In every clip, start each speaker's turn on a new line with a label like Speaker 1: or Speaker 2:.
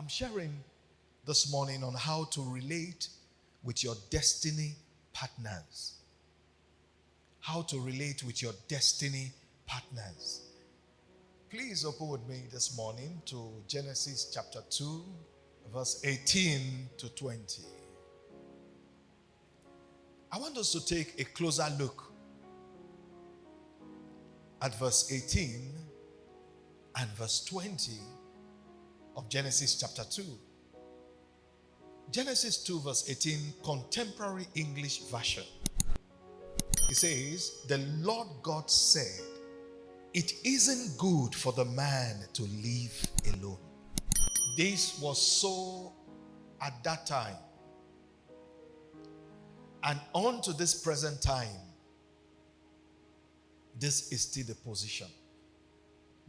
Speaker 1: I'm sharing this morning on how to relate with your destiny partners. How to relate with your destiny partners. Please open with me this morning to Genesis chapter 2, verse 18 to 20. I want us to take a closer look at verse 18 and verse 20 of Genesis chapter 2. Genesis 2 verse 18, contemporary English version. It says, the Lord God said, it isn't good for the man to live alone. This was so at that time. And on to this present time, this is still the position.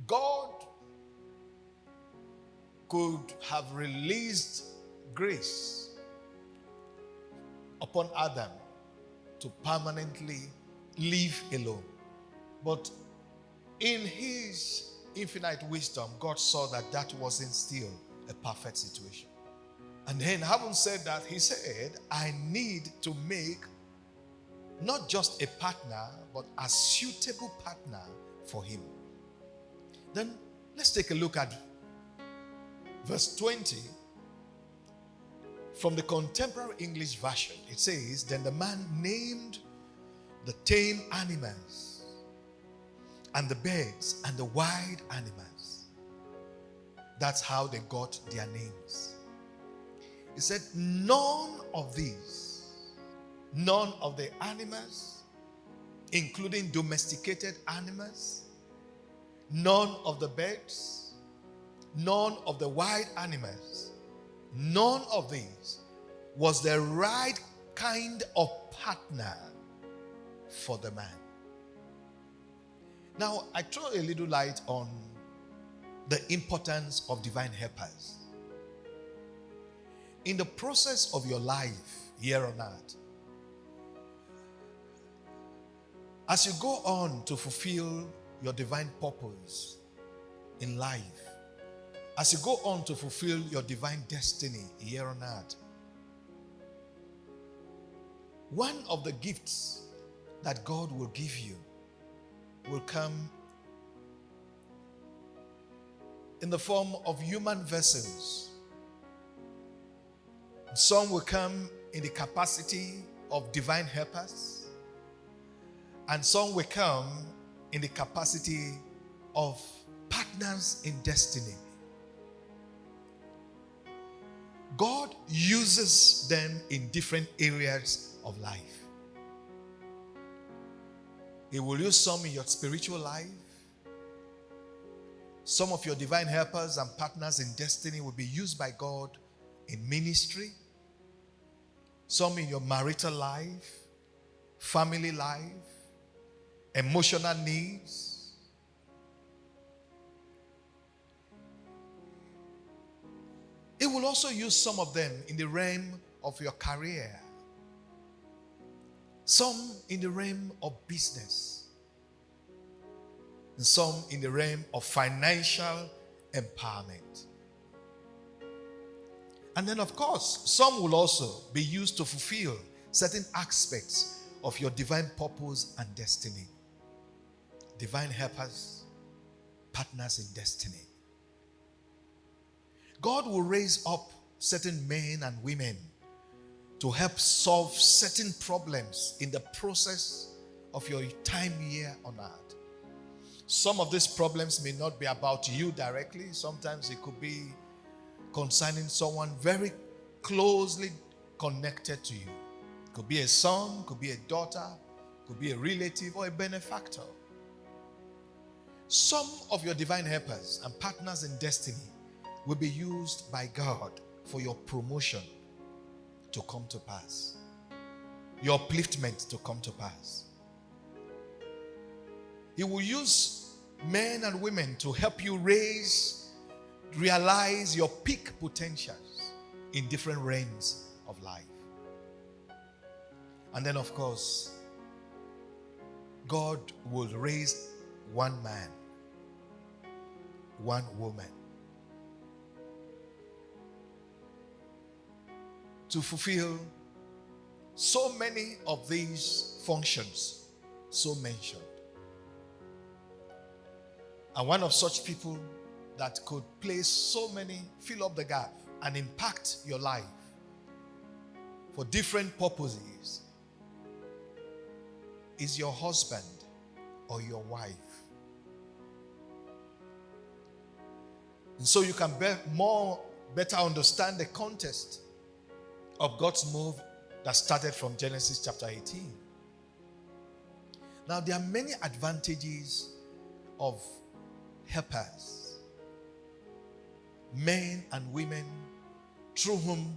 Speaker 1: God could have released grace upon Adam to permanently live alone. But in his infinite wisdom, God saw that that wasn't still a perfect situation. And then, having said that, he said, I need to make not just a partner, but a suitable partner for him. Then, let's take a look at verse 20 from the contemporary English version. It says, then the man named the tame animals and the birds and the wild animals. That's how they got their names. He said, none of these, none of the animals, including domesticated animals, none of the birds, none of the wild animals, none of these was the right kind of partner for the man. Now, I throw a little light on the importance of divine helpers. In the process of your life here on earth, as you go on to fulfill your divine purpose in life, as you go on to fulfill your divine destiny here on earth, one of the gifts that God will give you will come in the form of human vessels. Some will come in the capacity of divine helpers, and some will come in the capacity of partners in destiny. God uses them in different areas of life. He will use some in your spiritual life. Some of your divine helpers and partners in destiny will be used by God in ministry. Some in your marital life, family life, emotional needs. It will also use some of them in the realm of your career. Some in the realm of business. And some in the realm of financial empowerment. And then, of course, some will also be used to fulfill certain aspects of your divine purpose and destiny. Divine helpers, partners in destiny. God will raise up certain men and women to help solve certain problems in the process of your time here on earth. Some of these problems may not be about you directly. Sometimes it could be concerning someone very closely connected to you. It could be a son, could be a daughter, could be a relative or a benefactor. Some of your divine helpers and partners in destiny will be used by God for your promotion to come to pass, your upliftment to come to pass. He will use men and women to help you realize your peak potentials in different realms of life. And then, of course, God will raise one man, one woman, to fulfill so many of these functions so mentioned. And one of such people that could play so many, fill up the gap and impact your life for different purposes is your husband or your wife. And so you can better understand the context of God's move that started from Genesis chapter 18. Now, there are many advantages of helpers, men and women, through whom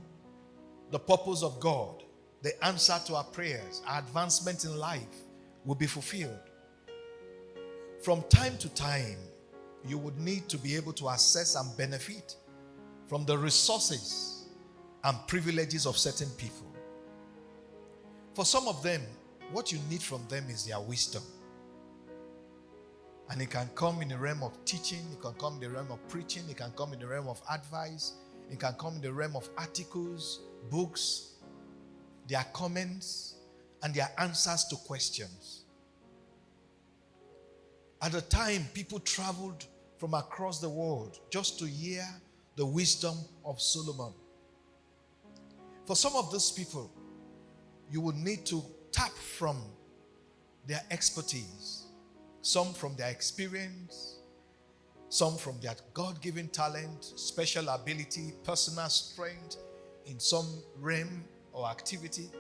Speaker 1: the purpose of God, the answer to our prayers, our advancement in life will be fulfilled. From time to time, you would need to be able to assess and benefit from the resources and privileges of certain people. For some of them, what you need from them is their wisdom. And it can come in the realm of teaching, it can come in the realm of preaching, it can come in the realm of advice, it can come in the realm of articles, books, their comments, and their answers to questions. At the time, people traveled from across the world just to hear the wisdom of Solomon. For some of those people, you would need to tap from their expertise, some from their experience, some from their God-given talent, special ability, personal strength in some realm or activity,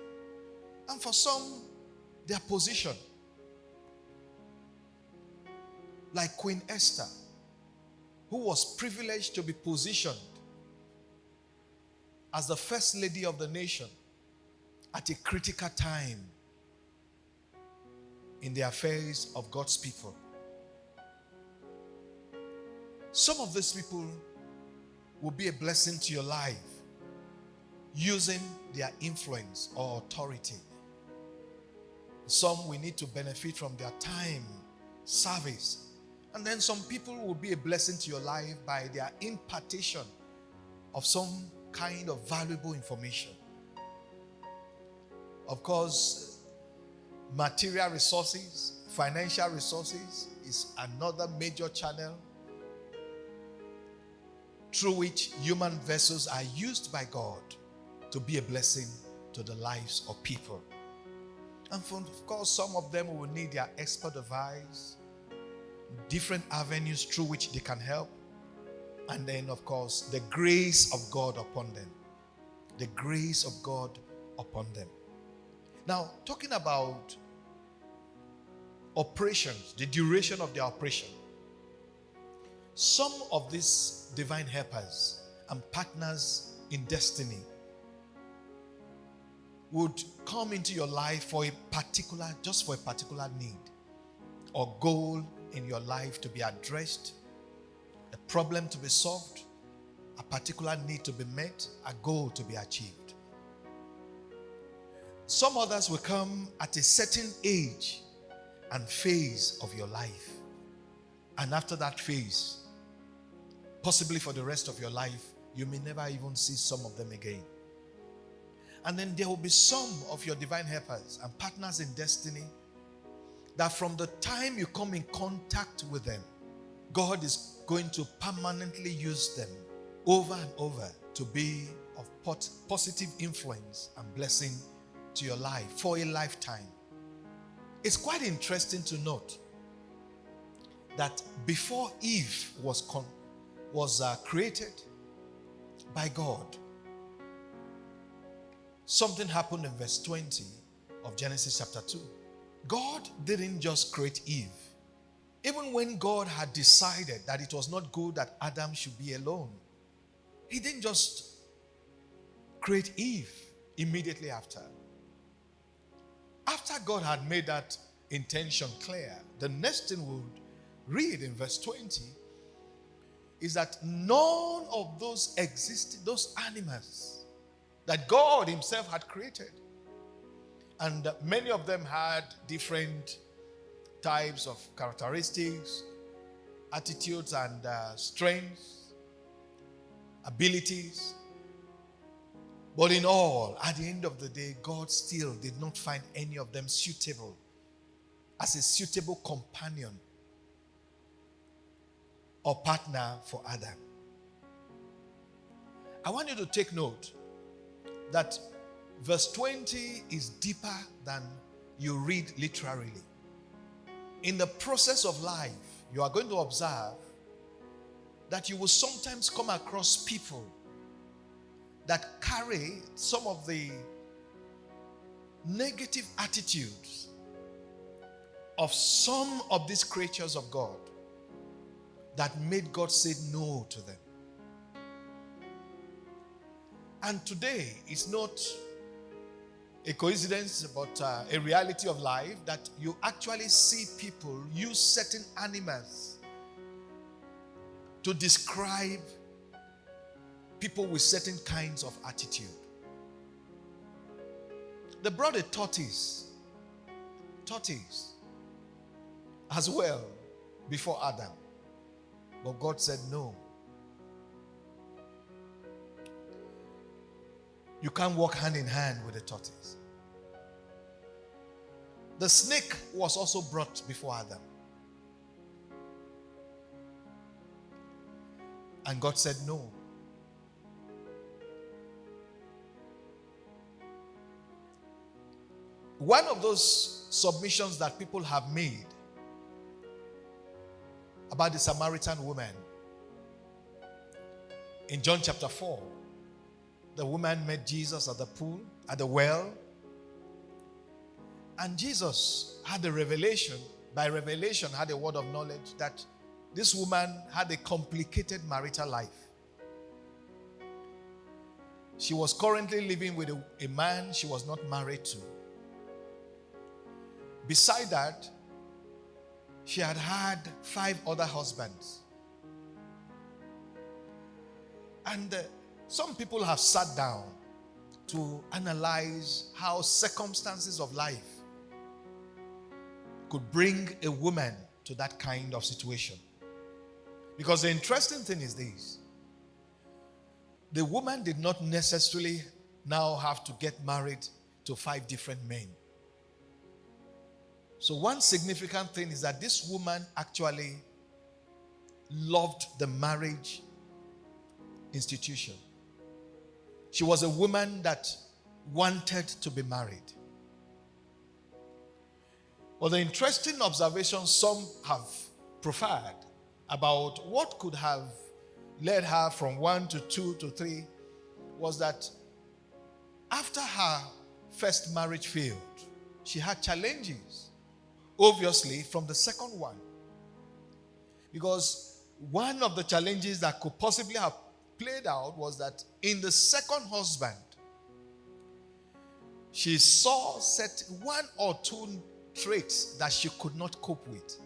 Speaker 1: and for some, their position. Like Queen Esther, who was privileged to be positioned as the first lady of the nation at a critical time in the affairs of God's people. Some of these people will be a blessing to your life using their influence or authority. Some we need to benefit from their time, service. And then some people will be a blessing to your life by their impartation of some kind of valuable information. Of course, material resources, financial resources is another major channel through which human vessels are used by God to be a blessing to the lives of people. And of course, some of them will need their expert advice, different avenues through which they can help, and then of course the grace of God upon them. The grace of God upon them. Now, talking about operations, the duration of their operation. Some of these divine helpers and partners in destiny would come into your life for a particular need or goal in your life to be addressed, a problem to be solved, a particular need to be met, a goal to be achieved. Some others will come at a certain age and phase of your life. And after that phase, possibly for the rest of your life, you may never even see some of them again. And then there will be some of your divine helpers and partners in destiny that from the time you come in contact with them, God is going to permanently use them over and over to be of positive influence and blessing to your life for a lifetime. It's quite interesting to note that before Eve was created by God, something happened in verse 20 of Genesis chapter 2. God didn't just create Eve. Even when God had decided that it was not good that Adam should be alone, He didn't just create Eve immediately after. After God had made that intention clear, the next thing we'll read in verse 20 is that none of those animals that God Himself had created, and many of them had different types of characteristics, attitudes, and strengths, abilities. But in all, at the end of the day, God still did not find any of them suitable as a suitable companion or partner for Adam. I want you to take note that verse 20 is deeper than you read literally. In the process of life, you are going to observe that you will sometimes come across people that carry some of the negative attitudes of some of these creatures of God that made God say no to them. And today, it's not a coincidence, but a reality of life that you actually see people use certain animals to describe people with certain kinds of attitude. They brought a tortoise as well before Adam. But God said no. You can't walk hand in hand with a tortoise. The snake was also brought before Adam. And God said no. One of those submissions that people have made about the Samaritan woman in John chapter 4, the woman met Jesus at the pool, at the well, and Jesus had a revelation, by revelation had a word of knowledge that this woman had a complicated marital life. She was currently living with a man she was not married to. Beside that, she had had 5 other husbands. And some people have sat down to analyze how circumstances of life could bring a woman to that kind of situation. Because the interesting thing is this: the woman did not necessarily now have to get married to 5 different men. So one significant thing is that this woman actually loved the marriage institution. She was a woman that wanted to be married. But the interesting observation some have proffered about what could have led her from 1 to 2 to 3 was that after her first marriage failed, she had challenges, obviously, from the second one. Because one of the challenges that could possibly have played out was that in the second husband, she saw set 1 or 2 traits that she could not cope with,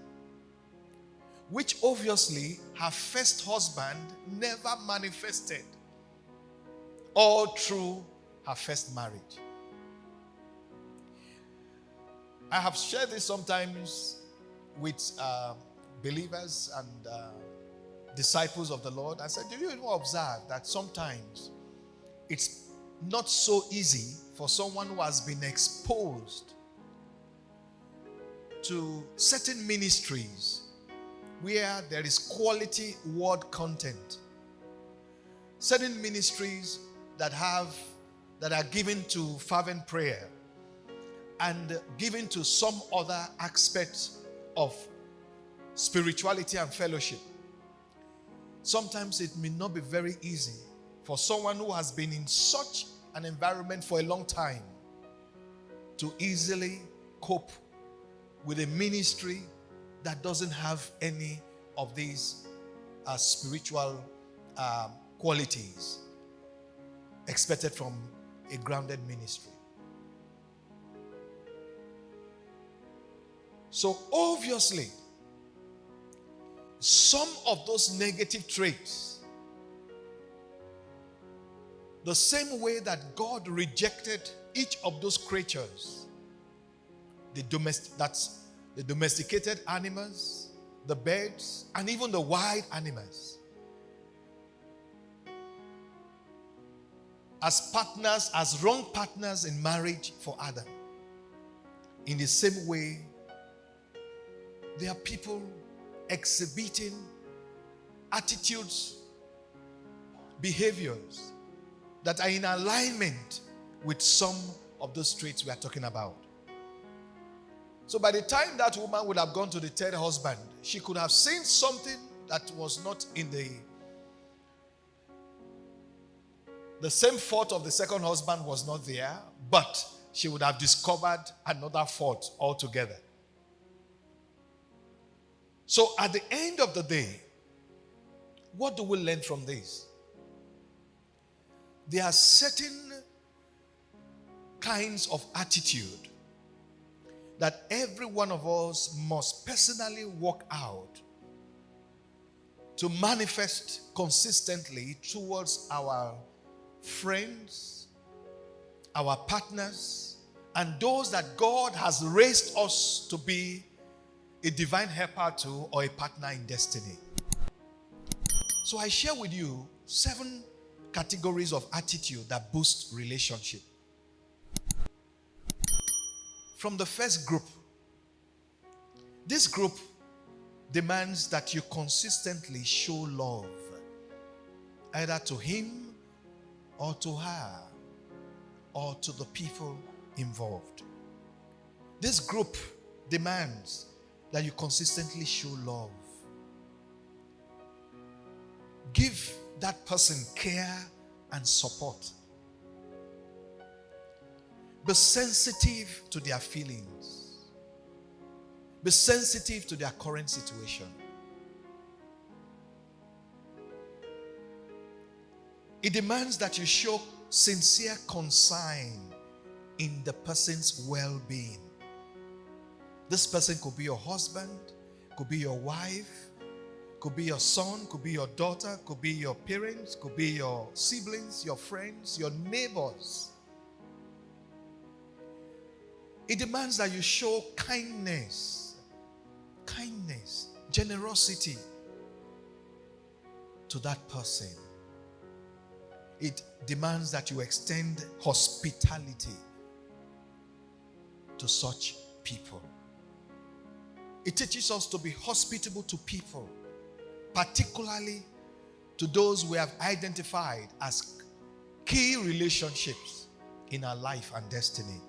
Speaker 1: which obviously her first husband never manifested all through her first marriage. I have shared this sometimes with believers and disciples of the Lord. I said, do you even observe that sometimes it's not so easy for someone who has been exposed to certain ministries where there is quality word content, certain ministries that are given to fervent prayer and given to some other aspects of spirituality and fellowship. Sometimes it may not be very easy for someone who has been in such an environment for a long time to easily cope with a ministry that doesn't have any of these spiritual qualities expected from a grounded ministry. So obviously, some of those negative traits, the same way that God rejected each of those creatures, that's the domesticated animals, the birds, and even the wild animals. as partners, as wrong partners in marriage for Adam. In the same way, there are people exhibiting attitudes, behaviors that are in alignment with some of those traits we are talking about. So by the time that woman would have gone to the third husband, she could have seen something that was not in the same fault of the second husband was not there, but she would have discovered another fault altogether. So at the end of the day, what do we learn from this? There are certain kinds of attitude that every one of us must personally work out to manifest consistently towards our friends, our partners, and those that God has raised us to be a divine helper to or a partner in destiny. So I share with you 7 categories of attitude that boost relationship. From the first group, this group demands that you consistently show love, either to him or to her or to the people involved. This group demands that you consistently show love. Give that person care and support. Be sensitive to their feelings. Be sensitive to their current situation. It demands that you show sincere concern in the person's well-being. This person could be your husband, could be your wife, could be your son, could be your daughter, could be your parents, could be your siblings, your friends, your neighbors. It demands that you show kindness, generosity to that person. It demands that you extend hospitality to such people. It teaches us to be hospitable to people, particularly to those we have identified as key relationships in our life and destiny.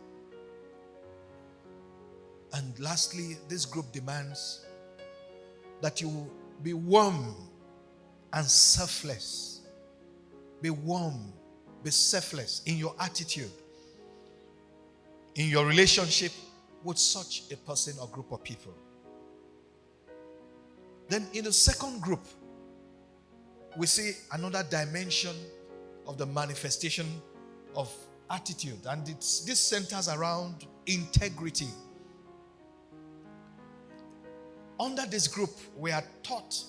Speaker 1: And lastly, this group demands that you be warm and selfless. Be warm, be selfless in your attitude, in your relationship with such a person or group of people. Then in the second group, we see another dimension of the manifestation of attitude, and this centers around integrity. Under this group, we are taught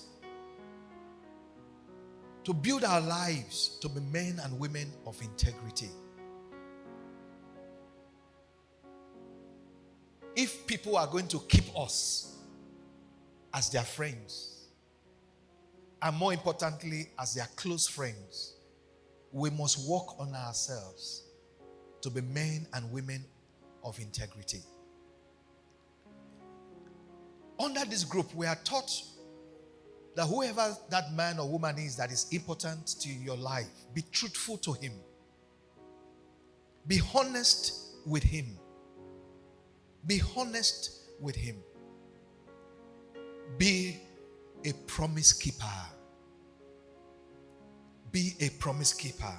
Speaker 1: to build our lives to be men and women of integrity. If people are going to keep us as their friends, and more importantly, as their close friends, we must work on ourselves to be men and women of integrity. Under this group, we are taught that whoever that man or woman is that is important to your life, be truthful to him. Be honest with him. Be honest with him. Be a promise keeper. Be a promise keeper.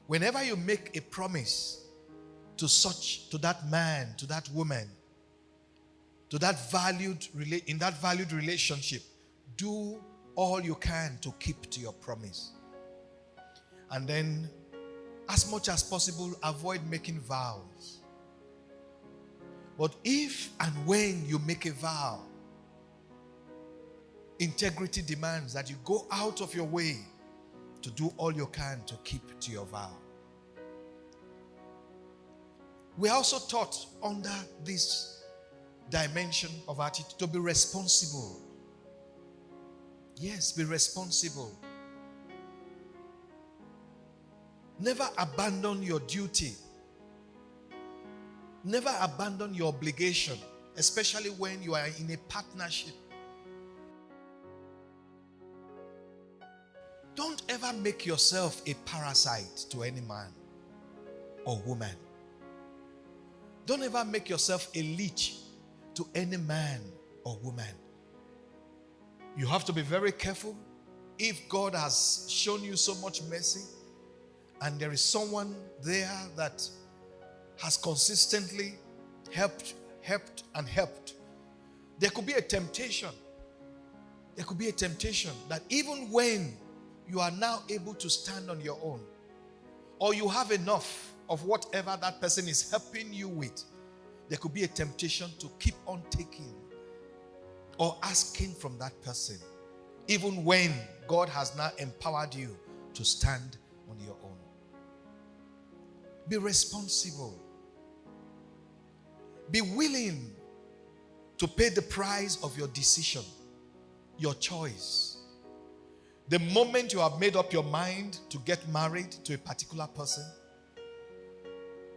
Speaker 1: Whenever you make a promise to that man, to that woman, in that valued relationship, do all you can to keep to your promise. And then, as much as possible, avoid making vows. But if and when you make a vow, integrity demands that you go out of your way to do all you can to keep to your vow. We are also taught under this dimension of attitude to be responsible. Yes, be responsible. Never abandon your duty. Never abandon your obligation, especially when you are in a partnership. Don't ever make yourself a parasite to any man or woman. Don't ever make yourself a leech to any man or woman. You have to be very careful. If God has shown you so much mercy and there is someone there that has consistently helped, there could be a temptation. There could be a temptation that even when you are now able to stand on your own, or you have enough of whatever that person is helping you with, there could be a temptation to keep on taking or asking from that person, even when God has now empowered you to stand on your own. Be responsible. Be willing to pay the price of your decision, your choice. The moment you have made up your mind to get married to a particular person,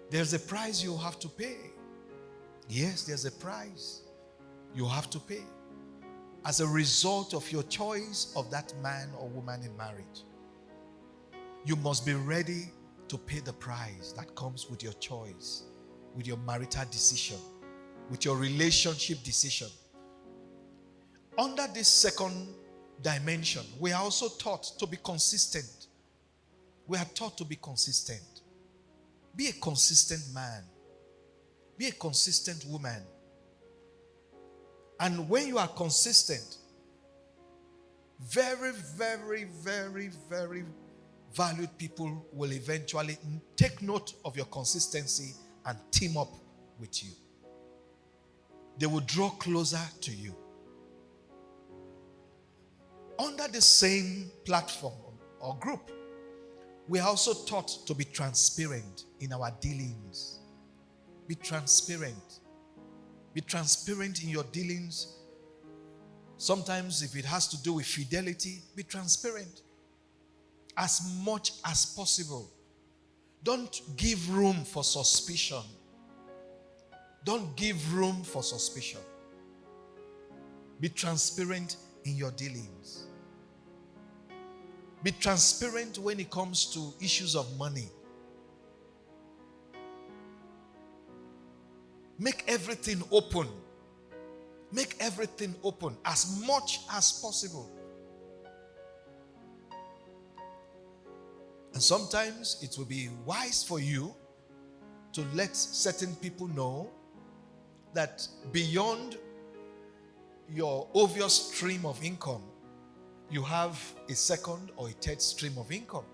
Speaker 1: there's a price you have to pay. Yes, there's a price you have to pay as a result of your choice of that man or woman in marriage. You must be ready to pay the price that comes with your choice, with your marital decision, with your relationship decision. Under this second dimension, we are also taught to be consistent. We are taught to be consistent. Be a consistent man. Be a consistent woman. And when you are consistent, very, very, very, very valued people will eventually take note of your consistency and team up with you. They will draw closer to you. Under the same platform or group, we are also taught to be transparent in our dealings. Be transparent. Be transparent in your dealings. Sometimes if it has to do with fidelity, be transparent as much as possible. Don't give room for suspicion. Don't give room for suspicion. Be transparent in your dealings. Be transparent when it comes to issues of money. Make everything open. Make everything open as much as possible. And sometimes it will be wise for you to let certain people know that beyond your obvious stream of income, you have a second or a third stream of income.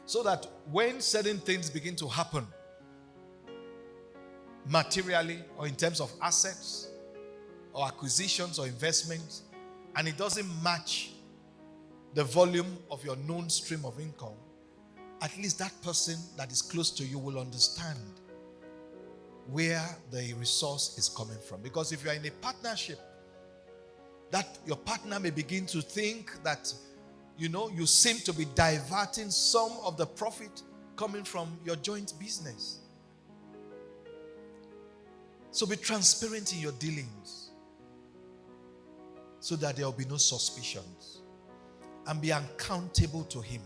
Speaker 1: So that when certain things begin to happen, materially or in terms of assets or acquisitions or investments, and it doesn't match the volume of your known stream of income, at least that person that is close to you will understand where the resource is coming from. Because if you are in a partnership, that your partner may begin to think that, you seem to be diverting some of the profit coming from your joint business. So be transparent in your dealings so that there will be no suspicions. And be accountable to him.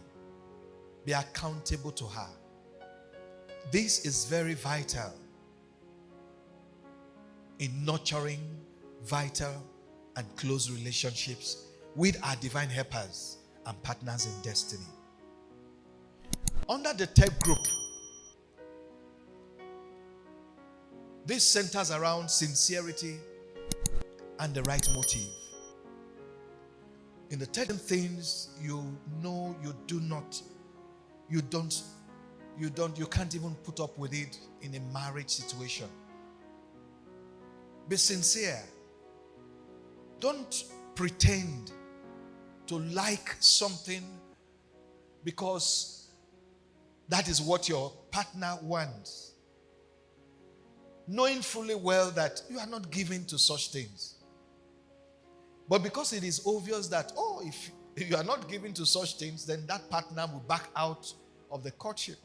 Speaker 1: Be accountable to her. This is very vital in nurturing vital and close relationships with our divine helpers and partners in destiny. Under the third group, this centers around sincerity and the right motive. In the 10 things you can't even put up with it in a marriage situation. Be sincere. Don't pretend to like something because that is what your partner wants, knowing fully well that you are not given to such things. But because it is obvious that, if you are not given to such things, then that partner will back out of the courtship.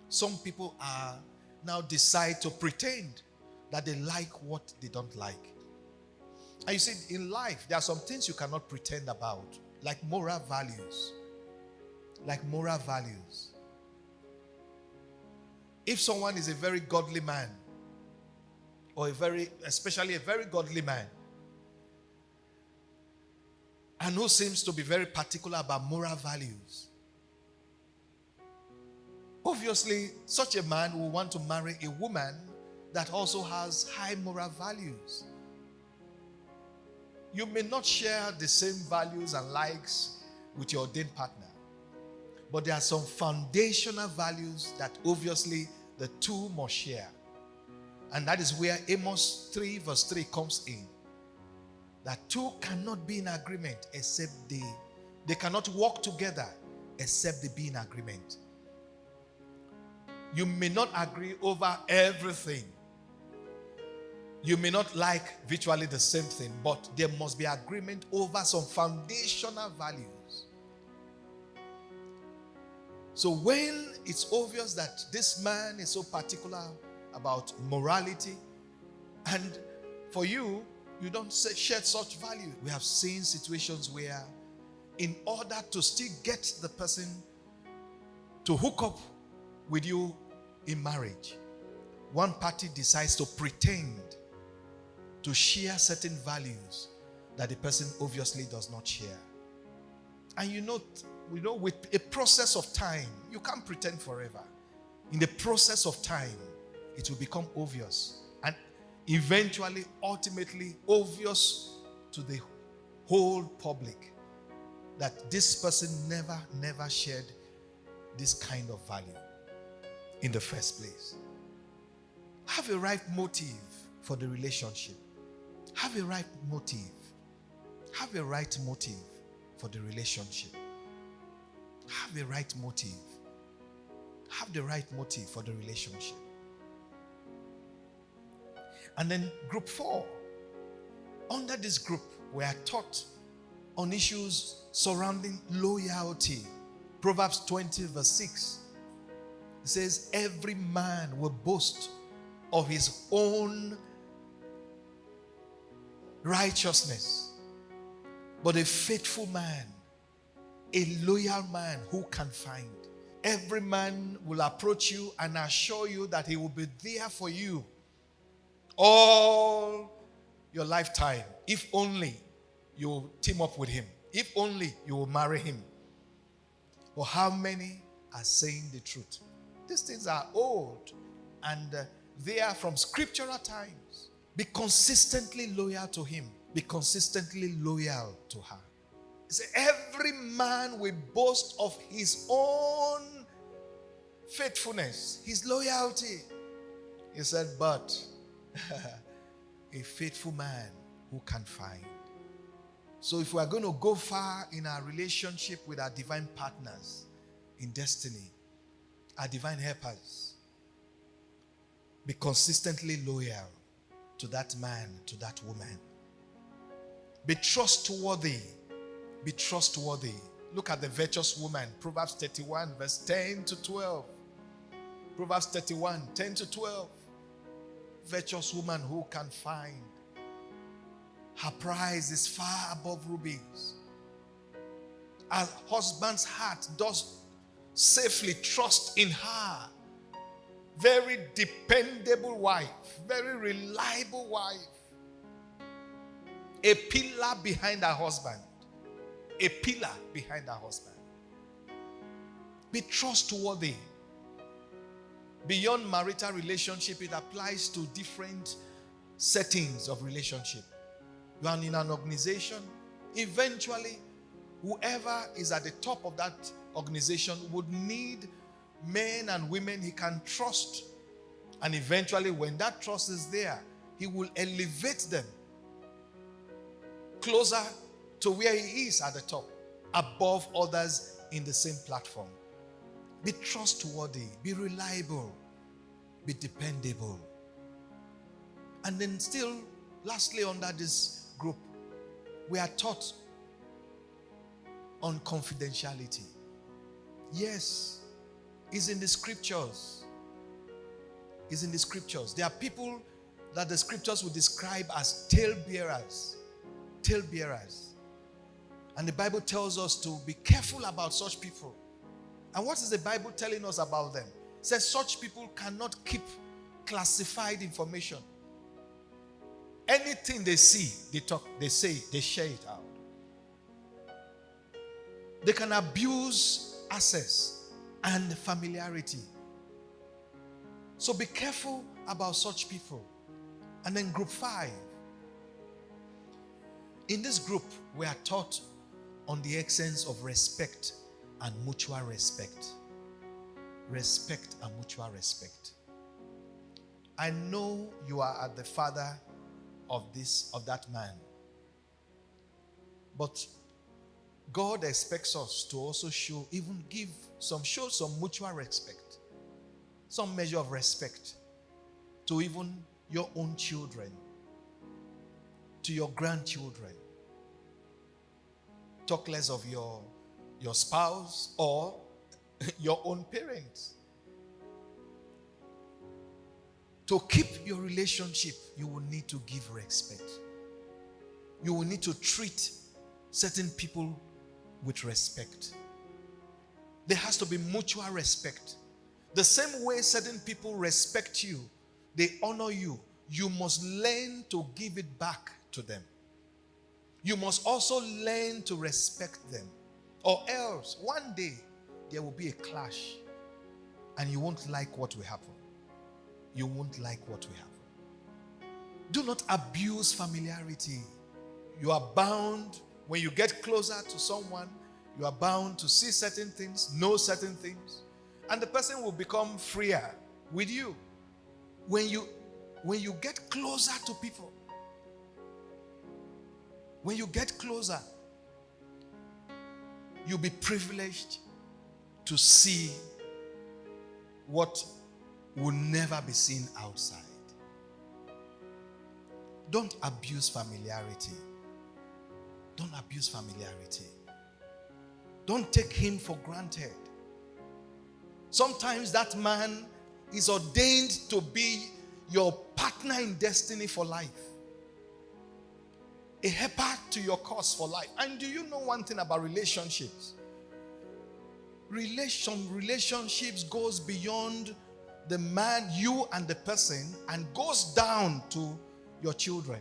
Speaker 1: Some people are now decide to pretend that they like what they don't like. And you see, in life, there are some things you cannot pretend about, like moral values. Like moral values. If someone is a very godly man, or especially a very godly man, and who seems to be very particular about moral values, obviously, such a man will want to marry a woman that also has high moral values. You may not share the same values and likes with your ordained partner, but there are some foundational values that obviously the two must share. And that is where Amos 3 verse 3 comes in. That two cannot be in agreement except they cannot walk together except they be in agreement. You may not agree over everything. You may not like virtually the same thing, but there must be agreement over some foundational values. So when it's obvious that this man is so particular about morality, and for you, you don't share such value. We have seen situations where in order to still get the person to hook up with you in marriage, one party decides to pretend to share certain values that the person obviously does not share. And you know, with a process of time, you can't pretend forever. In the process of time, it will become obvious. And eventually, ultimately, obvious to the whole public that this person never shared this kind of value in the first place. Have a right motive for the relationship. Have a right motive. Have a right motive for the relationship. Have a right motive. Have the right motive for the relationship. And then group 4. Under this group, we are taught on issues surrounding loyalty. Proverbs 20 verse 6. It says, every man will boast of his own righteousness, but a faithful man, a loyal man, who can find? Every man will approach you and assure you that he will be there for you all your lifetime, if only you will team up with him, if only you will marry him. But how many are saying the truth? These things are old and they are from scriptural times. Be consistently loyal to him. Be consistently loyal to her. He said, every man will boast of his own faithfulness, his loyalty. He said, but a faithful man who can find. So if we are going to go far in our relationship with our divine partners in destiny, our divine helpers, be consistently loyal to that man, to that woman. Be trustworthy. Be trustworthy. Look at the virtuous woman. Proverbs 31 verse 10 to 12. Proverbs 31, 10 to 12. Virtuous woman who can find. Her price is far above rubies. Her husband's heart does safely trust in her. Very dependable wife. Very reliable wife. A pillar behind her husband. A pillar behind her husband. Be trustworthy. Beyond marital relationship, it applies to different settings of relationship. You are in an organization. Eventually, whoever is at the top of that organization would need men and women he can trust. And eventually, when that trust is there, he will elevate them closer to where he is at the top, above others in the same platform. Be trustworthy, be reliable, be dependable. And then still, lastly, under this group, we are taught on confidentiality. Yes, is in the scriptures. Is in the scriptures. There are people that the scriptures would describe as talebearers. Talebearers. And the Bible tells us to be careful about such people. And what is the Bible telling us about them? It says such people cannot keep classified information. Anything they see, they talk, they say, they share it out. They can abuse access and familiarity. So be careful about such people. And then group 5. In this group, we are taught on the essence of respect and mutual respect. Respect and mutual respect. I know you are at the father of that man. But God expects us to also show some mutual respect. Some measure of respect to even your own children, to your grandchildren. Talk less of your spouse or your own parents. To keep your relationship, you will need to give respect. You will need to treat certain people with respect. There has to be mutual respect. The same way certain people respect you, they honor you, you must learn to give it back to them. You must also learn to respect them. Or else, one day, there will be a clash. And you won't like what will happen. You won't like what will happen. Do not abuse familiarity. You are bound, when you get closer to someone, you are bound to see certain things, know certain things. And the person will become freer with you. When you get closer to people, when you get closer, you'll be privileged to see what will never be seen outside. Don't abuse familiarity. Don't abuse familiarity. Don't take him for granted. Sometimes that man is ordained to be your partner in destiny for life. A helper to your cause for life. And do you know one thing about relationships? Relationships goes beyond the man, you and the person, and goes down to your children.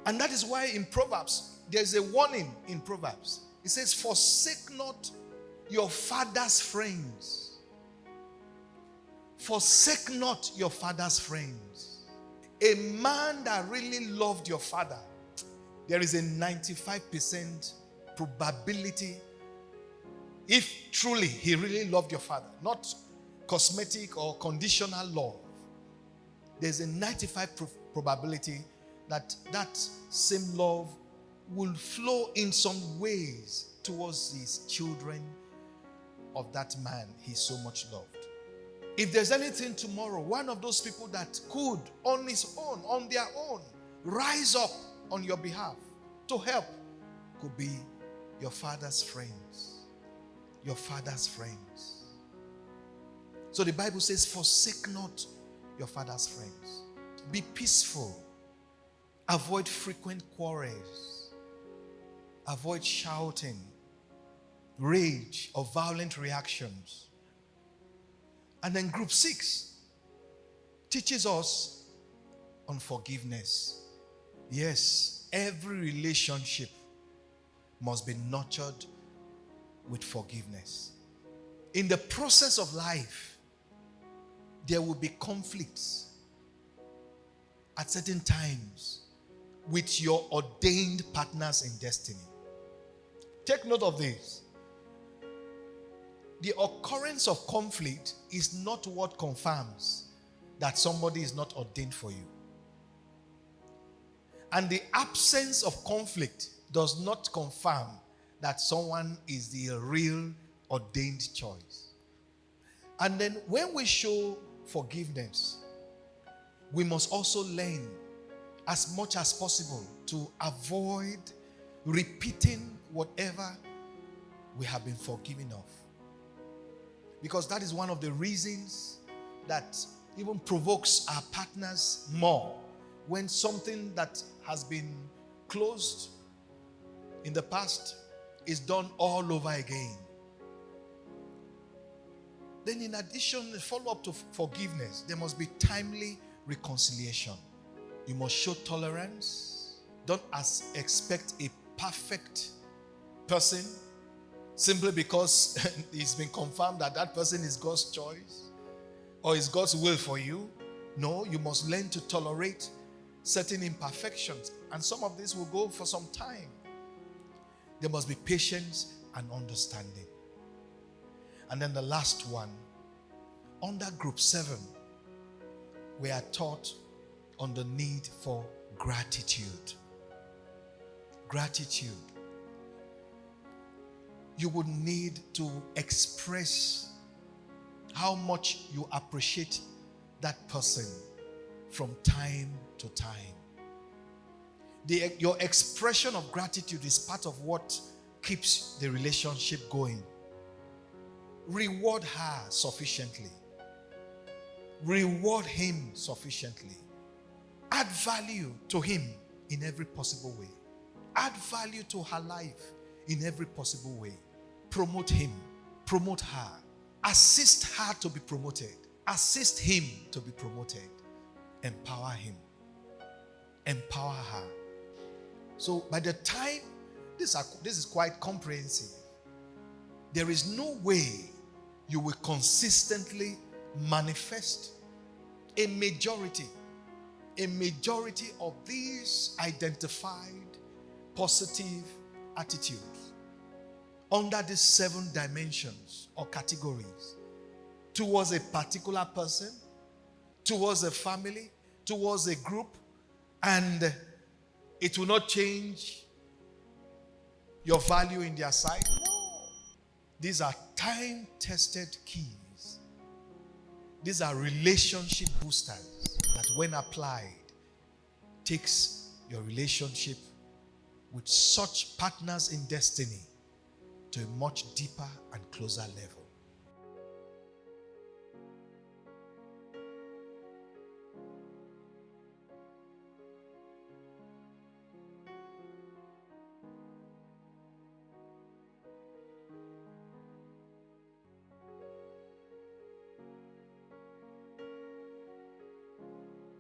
Speaker 1: And that is why in Proverbs, there's a warning in Proverbs. It says, forsake not your father's friends. Forsake not your father's friends. A man that really loved your father, there is a 95% probability, if truly he really loved your father, not cosmetic or conditional love, there's a 95% probability that that same love will flow in some ways towards these children of that man he so much loved. If there's anything tomorrow, one of those people that could, on his own, on their own, rise up on your behalf to help could be your father's friends. Your father's friends. So the Bible says, forsake not your father's friends. Be peaceful. Avoid frequent quarrels. Avoid shouting, rage, or violent reactions. And then group 6 teaches us on forgiveness. Yes, every relationship must be nurtured with forgiveness. In the process of life, there will be conflicts at certain times with your ordained partners in destiny. Take note of this. The occurrence of conflict is not what confirms that somebody is not ordained for you. And the absence of conflict does not confirm that someone is the real ordained choice. And then when we show forgiveness, we must also learn as much as possible to avoid repeating whatever we have been forgiven of. Because that is one of the reasons that even provokes our partners more. When something that has been closed in the past is done all over again. Then in addition, the follow-up to forgiveness, there must be timely reconciliation. You must show tolerance. Don't expect a perfect person simply because it's been confirmed that that person is God's choice or is God's will for you. No, you must learn to tolerate certain imperfections. And some of this will go for some time. There must be patience and understanding. And then the last one, under group 7, we are taught on the need for gratitude. Gratitude. You would need to express how much you appreciate that person from time to time. Your expression of gratitude is part of what keeps the relationship going. Reward her sufficiently. Reward him sufficiently. Add value to him in every possible way. Add value to her life in every possible way. Promote him. Promote her. Assist her to be promoted. Assist him to be promoted. Empower him. Empower her. So by the time, this is quite comprehensive. There is no way you will consistently manifest a majority of these identified positive attitudes under these 7 dimensions or categories towards a particular person, towards a family, towards a group, and it will not change your value in their sight. No. These are time-tested keys. These are relationship boosters that when applied, takes your relationship with such partners in destiny to a much deeper and closer level.